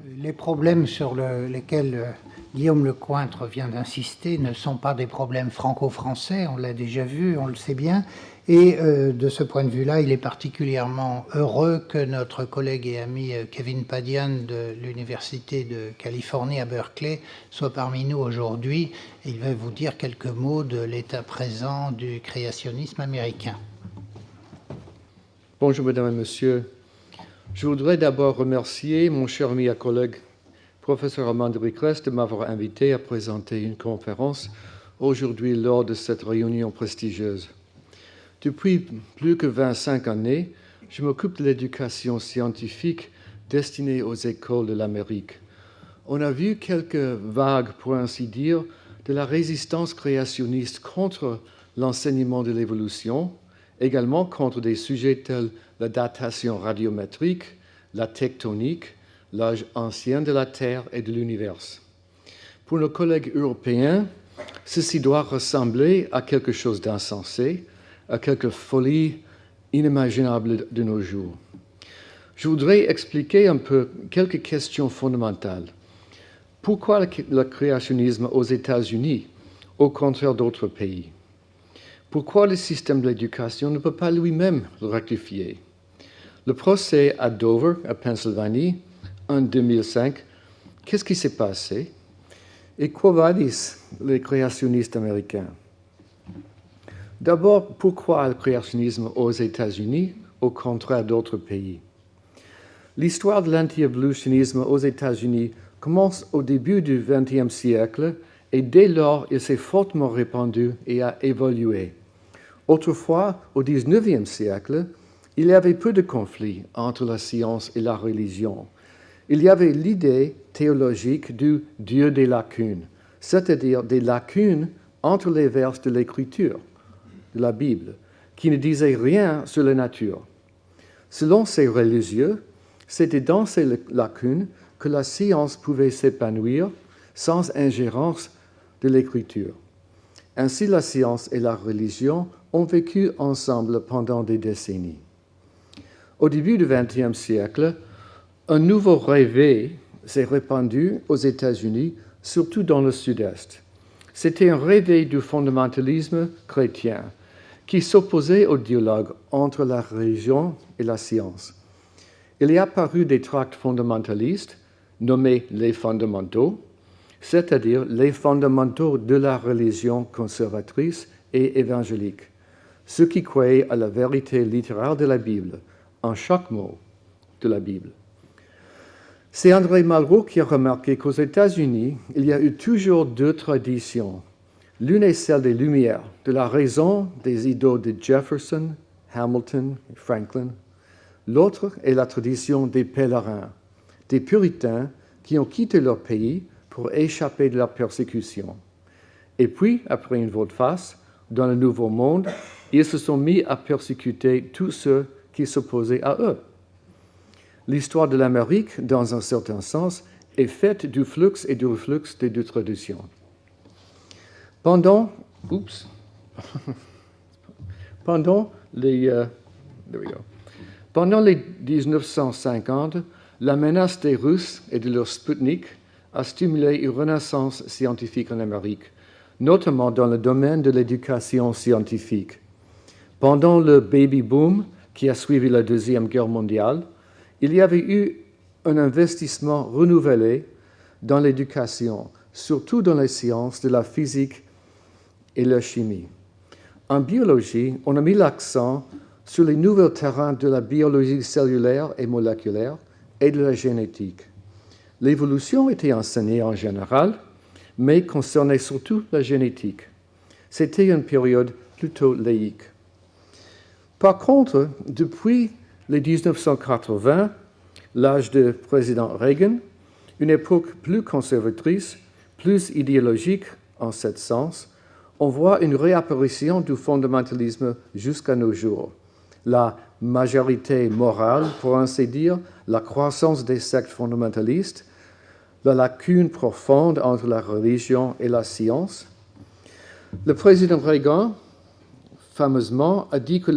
Les problèmes sur lesquels Guillaume Lecointre vient d'insister ne sont pas des problèmes franco-français, on l'a déjà vu, on le sait bien, et de ce point de vue-là, il est particulièrement heureux que notre collègue et ami Kevin Padian de l'Université de Californie à Berkeley soit parmi nous aujourd'hui. Il va vous dire quelques mots de l'état présent du créationnisme américain. Bonjour mesdames et messieurs. Je voudrais d'abord remercier mon cher ami et collègue, professeur Armand Ricrest, de m'avoir invité à présenter une conférence aujourd'hui lors de cette réunion prestigieuse. Depuis plus que 25 années, je m'occupe de l'éducation scientifique destinée aux écoles de l'Amérique. On a vu quelques vagues, pour ainsi dire, de la résistance créationniste contre l'enseignement de l'évolution, également contre des sujets tels la datation radiométrique, la tectonique, l'âge ancien de la Terre et de l'univers. Pour nos collègues européens, ceci doit ressembler à quelque chose d'insensé, à quelque folie inimaginable de nos jours. Je voudrais expliquer un peu quelques questions fondamentales. Pourquoi le créationnisme aux États-Unis, au contraire d'autres pays? Pourquoi le système de l'éducation ne peut pas lui-même le rectifier? Le procès à Dover, à Pennsylvanie, en 2005, qu'est-ce qui s'est passé? Et quoi vadis les créationnistes américains? D'abord, pourquoi le créationnisme aux États-Unis, au contraire d'autres pays? L'histoire de l'anti-évolutionnisme aux États-Unis commence au début du XXe siècle et dès lors, il s'est fortement répandu et a évolué. Autrefois, au XIXe siècle, il y avait peu de conflits entre la science et la religion. Il y avait l'idée théologique du Dieu des lacunes, c'est-à-dire des lacunes entre les versets de l'Écriture, de la Bible, qui ne disaient rien sur la nature. Selon ces religieux, c'était dans ces lacunes que la science pouvait s'épanouir sans ingérence de l'Écriture. Ainsi, la science et la religion ont vécu ensemble pendant des décennies. Au début du XXe siècle, un nouveau réveil s'est répandu aux États-Unis, surtout dans le Sud-Est. C'était un réveil du fondamentalisme chrétien qui s'opposait au dialogue entre la religion et la science. Il est apparu des tracts fondamentalistes nommés les fondamentaux, c'est-à-dire les fondamentaux de la religion conservatrice et évangélique, ceux qui croyaient à la vérité littéraire de la Bible, en chaque mot de la Bible. C'est André Malraux qui a remarqué qu'aux États-Unis, il y a eu toujours deux traditions. L'une est celle des Lumières, de la raison des idées de Jefferson, Hamilton et Franklin. L'autre est la tradition des pèlerins, des puritains qui ont quitté leur pays pour échapper de la persécution. Et puis, après une volte-face, dans le Nouveau Monde, ils se sont mis à persécuter tous ceux qui s'opposaient à eux. L'histoire de l'Amérique, dans un certain sens, est faite du flux et du reflux des deux traditions. Pendant les 1950, la menace des Russes et de leur Sputnik a stimulé une renaissance scientifique en Amérique, notamment dans le domaine de l'éducation scientifique. Pendant le baby boom qui a suivi la Deuxième Guerre mondiale, il y avait eu un investissement renouvelé dans l'éducation, surtout dans les sciences de la physique et la chimie. En biologie, on a mis l'accent sur les nouveaux terrains de la biologie cellulaire et moléculaire et de la génétique. L'évolution était enseignée en général, mais concernait surtout la génétique. C'était une période plutôt laïque. Par contre, depuis les 1980, l'âge du président Reagan, une époque plus conservatrice, plus idéologique en ce sens, on voit une réapparition du fondamentalisme jusqu'à nos jours. La majorité morale, pour ainsi dire, la croissance des sectes fondamentalistes, la lacune profonde entre la religion et la science. Le président Reagan, fameusement, a dit que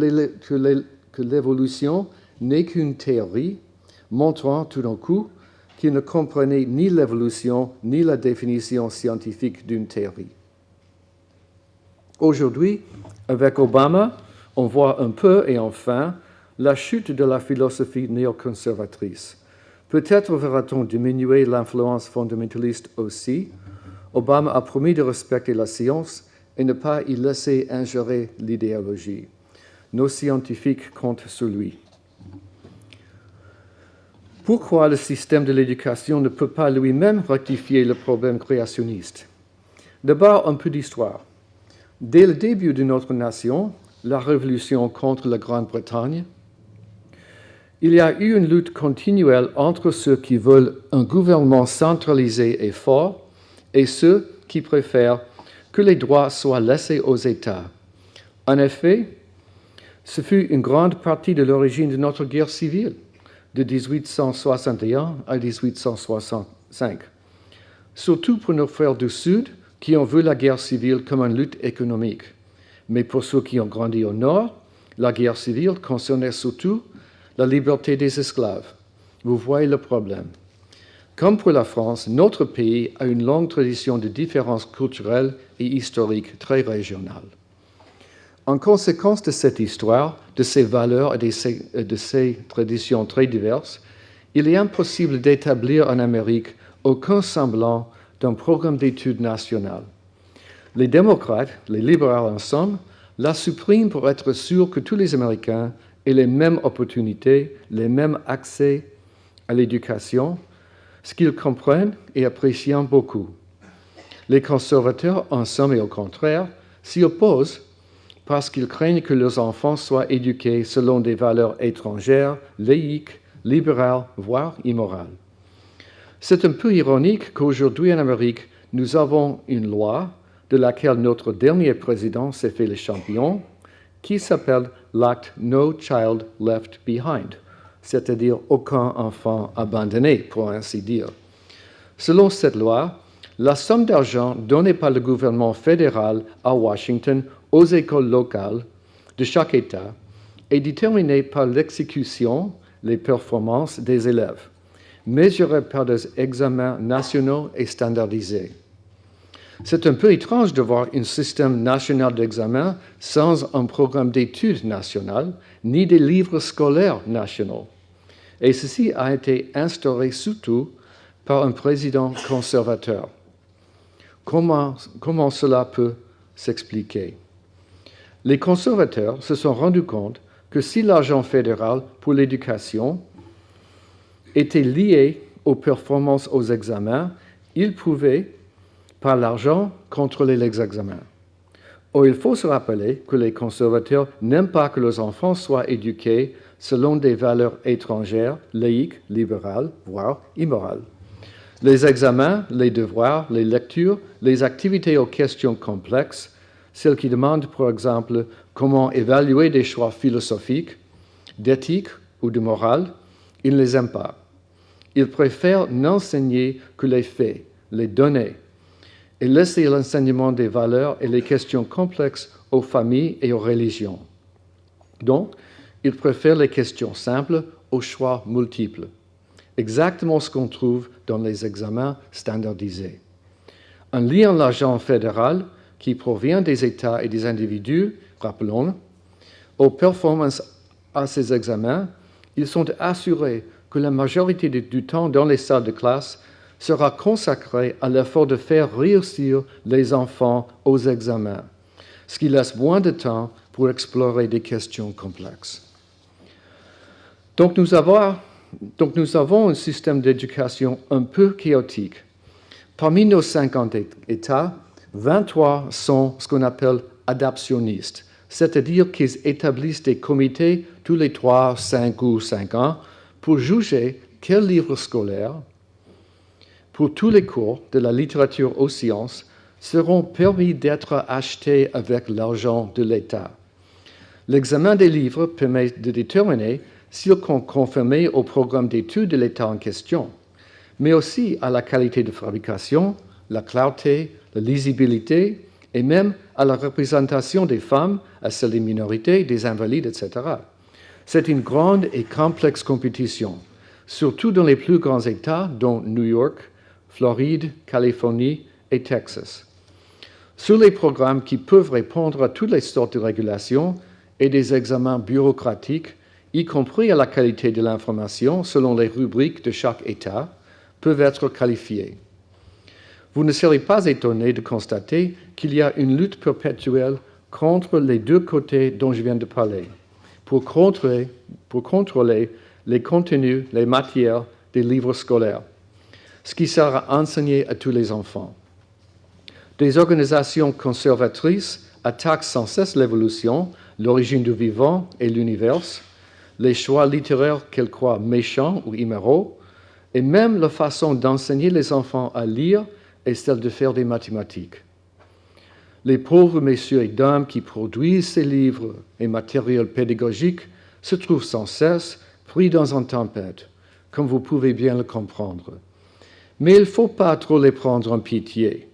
l'évolution n'est qu'une théorie, montrant tout d'un coup qu'ils ne comprenaient ni l'évolution ni la définition scientifique d'une théorie. Aujourd'hui, avec Obama, on voit un peu et enfin la chute de la philosophie néoconservatrice. Peut-être verra-t-on diminuer l'influence fondamentaliste aussi. Obama a promis de respecter la science et ne pas y laisser ingérer l'idéologie. Nos scientifiques comptent sur lui. Pourquoi le système de l'éducation ne peut pas lui-même rectifier le problème créationniste? D'abord, un peu d'histoire. Dès le début de notre nation, la révolution contre la Grande-Bretagne, il y a eu une lutte continuelle entre ceux qui veulent un gouvernement centralisé et fort et ceux qui préfèrent que les droits soient laissés aux États. En effet, ce fut une grande partie de l'origine de notre guerre civile, de 1861 à 1865. Surtout pour nos frères du Sud, qui ont vu la guerre civile comme une lutte économique. Mais pour ceux qui ont grandi au Nord, la guerre civile concernait surtout la liberté des esclaves. Vous voyez le problème. Comme pour la France, notre pays a une longue tradition de différences culturelles et historiques très régionales. En conséquence de cette histoire, de ces valeurs et de ces traditions très diverses, il est impossible d'établir en Amérique aucun semblant d'un programme d'études national. Les démocrates, les libéraux en somme, la suppriment pour être sûrs que tous les Américains aient les mêmes opportunités, les mêmes accès à l'éducation, ce qu'ils comprennent et apprécient beaucoup. Les conservateurs, en somme et au contraire, s'y opposent parce qu'ils craignent que leurs enfants soient éduqués selon des valeurs étrangères, laïques, libérales, voire immorales. C'est un peu ironique qu'aujourd'hui en Amérique, nous avons une loi de laquelle notre dernier président s'est fait le champion, qui s'appelle l'Act No Child Left Behind, c'est-à-dire aucun enfant abandonné, pour ainsi dire. Selon cette loi, la somme d'argent donnée par le gouvernement fédéral à Washington aux écoles locales de chaque État est déterminée par l'exécution, les performances des élèves, mesurées par des examens nationaux et standardisés. C'est un peu étrange de voir un système national d'examen sans un programme d'études national, ni des livres scolaires nationaux. Et ceci a été instauré surtout par un président conservateur. Comment cela peut s'expliquer? Les conservateurs se sont rendus compte que si l'argent fédéral pour l'éducation était lié aux performances aux examens, ils pouvaient, par l'argent, contrôler les examens. Or, il faut se rappeler que les conservateurs n'aiment pas que leurs enfants soient éduqués selon des valeurs étrangères, laïques, libérales, voire immorales. Les examens, les devoirs, les lectures, les activités aux questions complexes, celles qui demandent, par exemple, comment évaluer des choix philosophiques, d'éthique ou de morale, ils ne les aiment pas. Ils préfèrent n'enseigner que les faits, les données, et laisser l'enseignement des valeurs et les questions complexes aux familles et aux religions. Donc, ils préfèrent les questions simples aux choix multiples. Exactement ce qu'on trouve dans les examens standardisés. En liant l'argent fédéral qui provient des États et des individus, rappelons, aux performances à ces examens, ils sont assurés que la majorité du temps dans les salles de classe sera consacrée à l'effort de faire réussir les enfants aux examens, ce qui laisse moins de temps pour explorer des questions complexes. Donc nous avons un système d'éducation un peu chaotique. Parmi nos 50 États, 23 sont ce qu'on appelle adaptionnistes, c'est-à-dire qu'ils établissent des comités tous les 3, 5 ou 5 ans pour juger quels livres scolaires, pour tous les cours de la littérature aux sciences, seront permis d'être achetés avec l'argent de l'État. L'examen des livres permet de déterminer s'ils sont conformés au programme d'études de l'État en question, mais aussi à la qualité de fabrication, la clarté, la lisibilité et même à la représentation des femmes, à celle des minorités, des invalides, etc. C'est une grande et complexe compétition. surtout dans les plus grands États, dont New York, Floride, Californie et Texas. Sur les programmes qui peuvent répondre à toutes les sortes de régulations et des examens bureaucratiques, y compris à la qualité de l'information selon les rubriques de chaque État, peuvent être qualifiés. Vous ne serez pas étonné de constater qu'il y a une lutte perpétuelle contre les deux côtés dont je viens de parler, pour contrôler les contenus, les matières des livres scolaires, ce qui sera enseigné à tous les enfants. Des organisations conservatrices attaquent sans cesse l'évolution, l'origine du vivant et l'univers, les choix littéraires qu'elles croient méchants ou immoraux, et même la façon d'enseigner les enfants à lire et celle de faire des mathématiques. Les pauvres messieurs et dames qui produisent ces livres et matériel pédagogique se trouvent sans cesse pris dans une tempête, comme vous pouvez bien le comprendre. Mais il ne faut pas trop les prendre en pitié.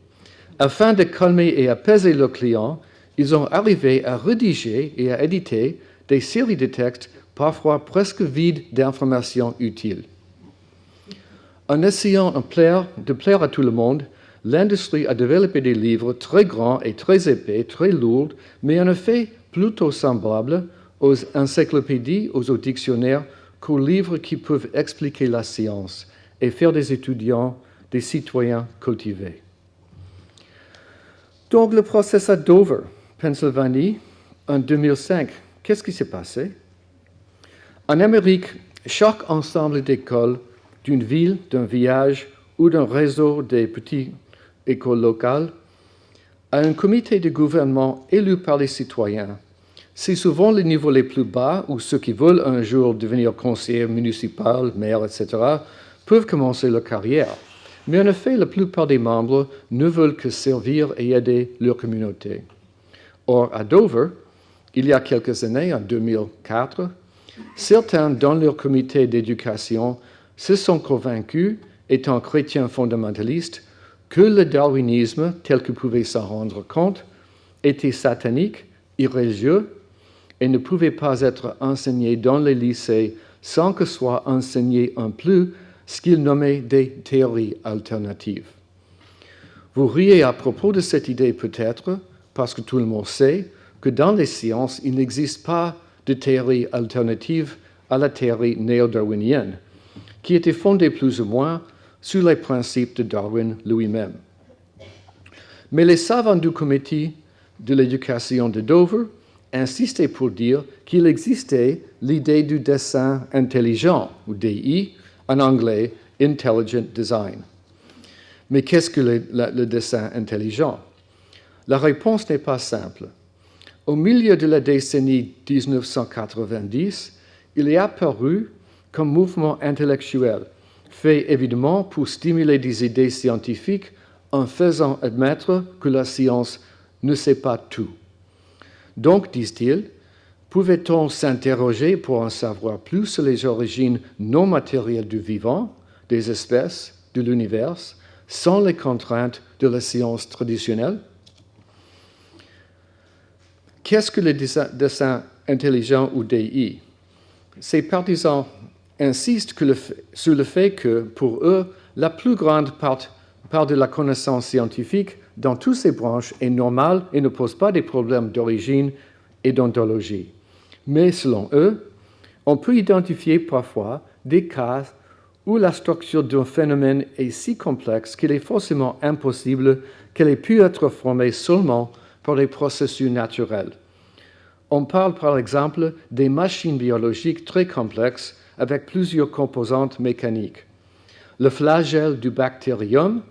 Afin de calmer et apaiser leurs clients, ils ont arrivé à rédiger et à éditer des séries de textes parfois presque vides d'informations utiles. En essayant de plaire à tout le monde, l'industrie a développé des livres très grands et très épais, très lourds, mais en effet plutôt semblables aux encyclopédies, aux dictionnaires, qu'aux livres qui peuvent expliquer la science et faire des étudiants des citoyens cultivés. Donc le procès à Dover, Pennsylvanie, en 2005, qu'est-ce qui s'est passé? En Amérique, chaque ensemble d'écoles d'une ville, d'un village ou d'un réseau des petites écoles locales a un comité de gouvernement élu par les citoyens. C'est souvent les niveaux les plus bas où ceux qui veulent un jour devenir conseiller municipal, maire, etc., peuvent commencer leur carrière. Mais en effet, la plupart des membres ne veulent que servir et aider leur communauté. Or, à Dover, il y a quelques années, en 2004, certains dans leur comité d'éducation se sont convaincus, étant chrétiens fondamentalistes, que le darwinisme, tel qu'ils pouvaient s'en rendre compte, était satanique, irréligieux, et ne pouvait pas être enseigné dans les lycées sans que soit enseigné en plus ce qu'ils nommaient des théories alternatives. Vous riez à propos de cette idée peut-être, parce que tout le monde sait que dans les sciences, il n'existe pas de théorie alternative à la théorie néo-darwinienne, qui était fondée plus ou moins sur les principes de Darwin lui-même. Mais les savants du comité de l'éducation de Dover insistaient pour dire qu'il existait l'idée du dessin intelligent, ou DI, en anglais, Intelligent Design. Mais qu'est-ce que le dessin intelligent? La réponse n'est pas simple. Au milieu de la décennie 1990, il est apparu comme mouvement intellectuel, fait évidemment pour stimuler des idées scientifiques en faisant admettre que la science ne sait pas tout. Donc, disent-ils, pouvait-on s'interroger pour en savoir plus sur les origines non matérielles du vivant, des espèces, de l'univers, sans les contraintes de la science traditionnelle? Qu'est-ce que le dessin intelligent ou DI? Ces partisans insistent sur le fait que, pour eux, la plus grande part de la connaissance scientifique dans toutes ces branches est normale et ne pose pas des problèmes d'origine et d'ontologie. Mais selon eux, on peut identifier parfois des cas où la structure d'un phénomène est si complexe qu'il est forcément impossible qu'elle ait pu être formée seulement par des processus naturels. On parle par exemple des machines biologiques très complexes avec plusieurs composantes mécaniques. Le flagelle du bactérium,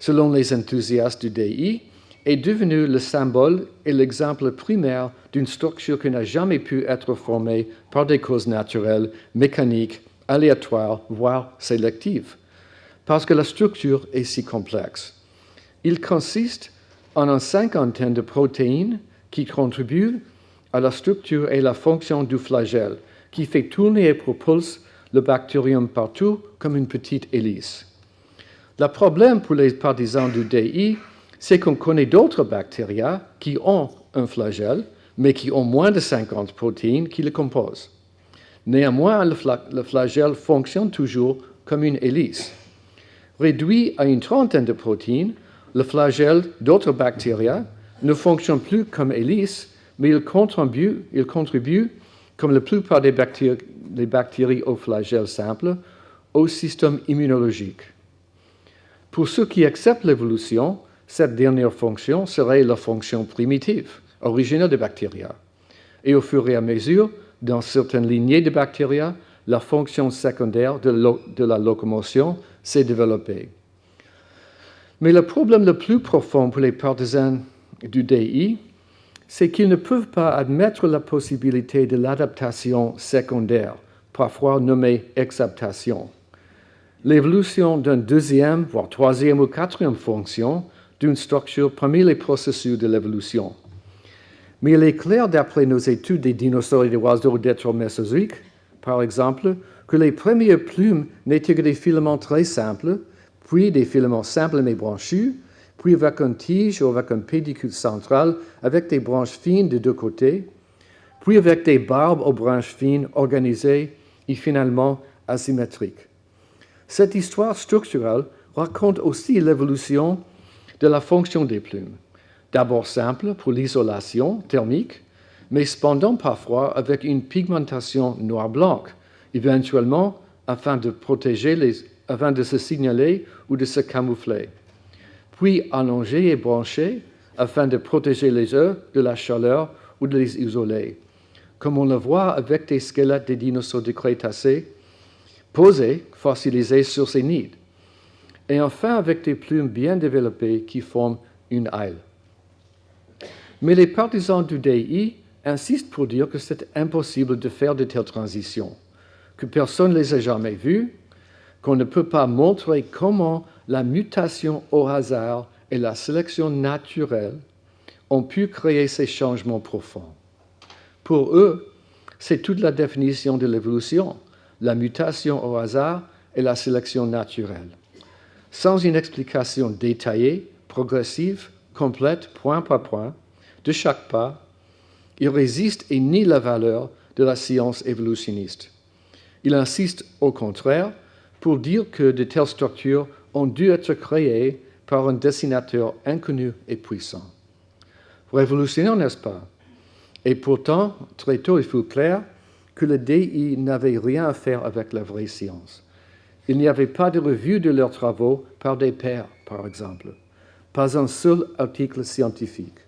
selon les enthousiastes du DI, est devenu le symbole et l'exemple primaire d'une structure qui n'a jamais pu être formée par des causes naturelles, mécaniques, aléatoires, voire sélectives, parce que la structure est si complexe. Il consiste en une cinquantaine de protéines qui contribuent à la structure et la fonction du flagelle, qui fait tourner et propulse le bactérium partout comme une petite hélice. Le problème pour les partisans du DI, c'est qu'on connaît d'autres bactéries qui ont un flagelle, mais qui ont moins de 50 protéines qui le composent. Néanmoins, le flagelle fonctionne toujours comme une hélice. Réduit à une trentaine de protéines, le flagelle d'autres bactéries ne fonctionne plus comme hélice, mais il contribue, comme la plupart des bactéries au flagelle simple, au système immunologique. Pour ceux qui acceptent l'évolution, cette dernière fonction serait la fonction primitive, originelle des bactéries. Et au fur et à mesure, dans certaines lignées de bactéries, la fonction secondaire de la locomotion s'est développée. Mais le problème le plus profond pour les partisans du DI, c'est qu'ils ne peuvent pas admettre la possibilité de l'adaptation secondaire, parfois nommée exaptation. L'évolution d'une deuxième, voire troisième ou quatrième fonction d'une structure parmi les processus de l'évolution. Mais il est clair, d'après nos études des dinosaures et des oiseaux d'être mésozoïques, par exemple, que les premières plumes n'étaient que des filaments très simples, puis des filaments simples mais branchus, puis avec une tige ou avec un pédicule central avec des branches fines de deux côtés, puis avec des barbes aux branches fines organisées et finalement asymétriques. Cette histoire structurelle raconte aussi l'évolution de la fonction des plumes. D'abord simple pour l'isolation thermique, mais cependant parfois avec une pigmentation noir-blanc, éventuellement afin de se signaler ou de se camoufler. Puis allongée et branchée afin de protéger les œufs de la chaleur ou de les isoler, comme on le voit avec des squelettes des dinosaures du Crétacé posés, fossilisés sur ces nids. Et enfin avec des plumes bien développées qui forment une aile. Mais les partisans du DI insistent pour dire que c'est impossible de faire de telles transitions, que personne ne les a jamais vues, qu'on ne peut pas montrer comment la mutation au hasard et la sélection naturelle ont pu créer ces changements profonds. Pour eux, c'est toute la définition de l'évolution, la mutation au hasard et la sélection naturelle. Sans une explication détaillée, progressive, complète, point par point, de chaque pas, il résiste et nie la valeur de la science évolutionniste. Il insiste au contraire pour dire que de telles structures ont dû être créées par un dessinateur inconnu et puissant. Révolutionnaire, n'est-ce pas? Et pourtant, très tôt, il fut clair que le DI n'avait rien à faire avec la vraie science. Il n'y avait pas de revue de leurs travaux par des pairs, par exemple. Pas un seul article scientifique.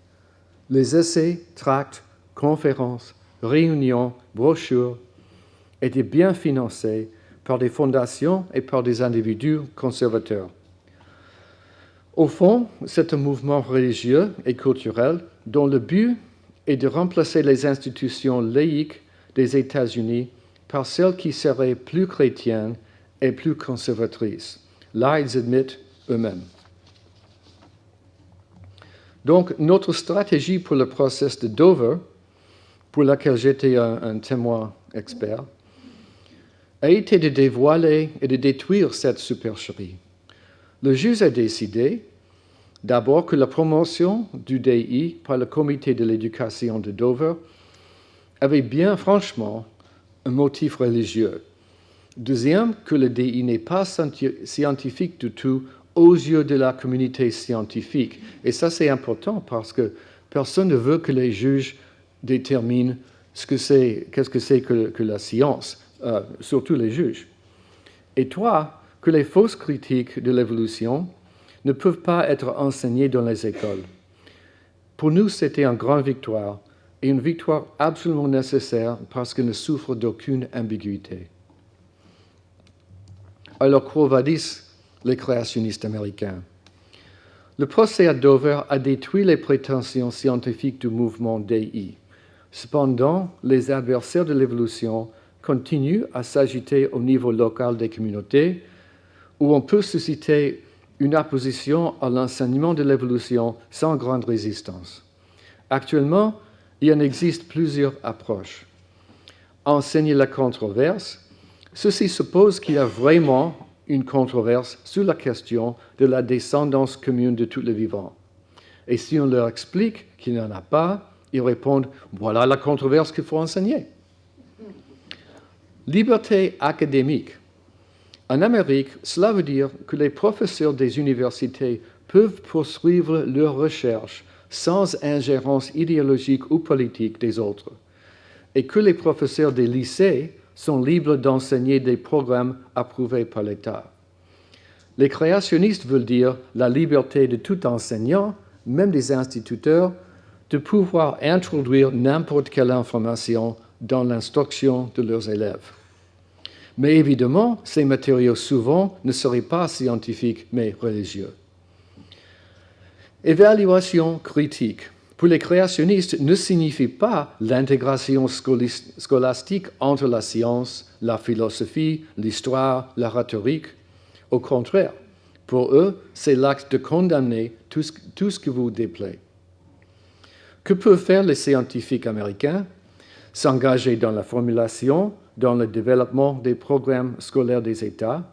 Les essais, tracts, conférences, réunions, brochures étaient bien financés par des fondations et par des individus conservateurs. Au fond, c'est un mouvement religieux et culturel dont le but est de remplacer les institutions laïques des États-Unis par celles qui seraient plus chrétiennes et plus conservatrices. Là, ils admettent eux-mêmes. Donc, notre stratégie pour le process de Dover, pour laquelle j'étais un témoin expert, a été de dévoiler et de détruire cette supercherie. Le juge a décidé, d'abord, que la promotion du DI par le comité de l'éducation de Dover avait bien franchement un motif religieux. Deuxième, que le DI n'est pas scientifique du tout aux yeux de la communauté scientifique. Et ça, c'est important parce que personne ne veut que les juges déterminent qu'est-ce que c'est que la science, surtout les juges. Et trois, que les fausses critiques de l'évolution ne peuvent pas être enseignées dans les écoles. Pour nous, c'était une grande victoire, et une victoire absolument nécessaire parce qu'elle ne souffre d'aucune ambiguïté. Alors, quo vadis les créationnistes américains? Le procès à Dover a détruit les prétentions scientifiques du mouvement DI. Cependant, les adversaires de l'évolution continuent à s'agiter au niveau local des communautés, où on peut susciter une opposition à l'enseignement de l'évolution sans grande résistance. Actuellement, il en existe plusieurs approches. Enseigner la controverse, ceci suppose qu'il y a vraiment une controverse sur la question de la descendance commune de tous les vivants. Et si on leur explique qu'il n'y en a pas, ils répondent « Voilà la controverse qu'il faut enseigner ». Liberté académique. En Amérique, cela veut dire que les professeurs des universités peuvent poursuivre leurs recherches sans ingérence idéologique ou politique des autres, et que les professeurs des lycées sont libres d'enseigner des programmes approuvés par l'État. Les créationnistes veulent dire la liberté de tout enseignant, même des instituteurs, de pouvoir introduire n'importe quelle information dans l'instruction de leurs élèves. Mais évidemment, ces matériaux souvent ne seraient pas scientifiques, mais religieux. Évaluation critique. Pour les créationnistes, ne signifie pas l'intégration scolastique entre la science, la philosophie, l'histoire, la rhétorique. Au contraire, pour eux, c'est l'acte de condamner tout ce qui vous déplaît. Que peuvent faire les scientifiques américains? S'engager dans la formulation, dans le développement des programmes scolaires des États,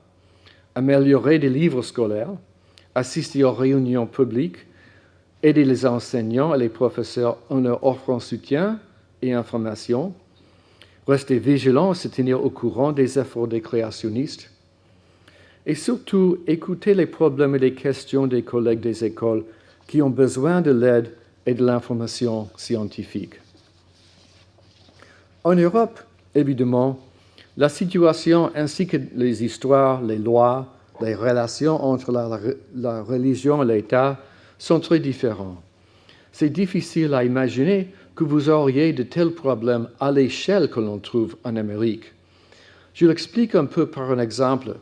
améliorer des livres scolaires, assister aux réunions publiques, aider les enseignants et les professeurs en leur offrant soutien et information, rester vigilants et se tenir au courant des efforts des créationnistes, et surtout écouter les problèmes et les questions des collègues des écoles qui ont besoin de l'aide et de l'information scientifique. En Europe, évidemment, la situation ainsi que les histoires, les lois, les relations entre la religion et l'État sont très différents. C'est difficile à imaginer que vous auriez de tels problèmes à l'échelle que l'on trouve en Amérique. Je l'explique un peu par un exemple,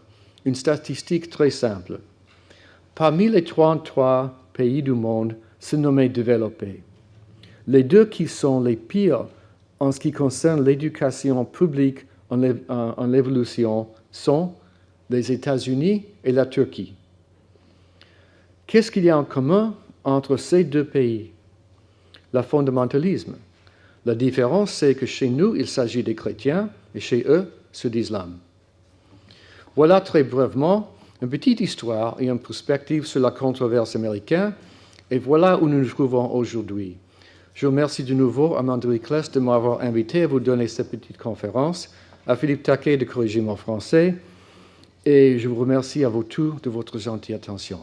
une statistique très simple. Parmi les 33 pays du monde se nomment développés, les deux qui sont les pires en ce qui concerne l'éducation publique en évolution sont les États-Unis et la Turquie. Qu'est-ce qu'il y a en commun entre ces deux pays? Le fondamentalisme. La différence, c'est que chez nous, il s'agit des chrétiens et chez eux, ceux d'islam. Voilà très brièvement une petite histoire et une perspective sur la controverse américaine, et voilà où nous nous trouvons aujourd'hui. Je remercie de nouveau Armando Icles de m'avoir invité à vous donner cette petite conférence, à Philippe Taquet de corriger mon français, et je vous remercie à vous tous de votre gentille attention.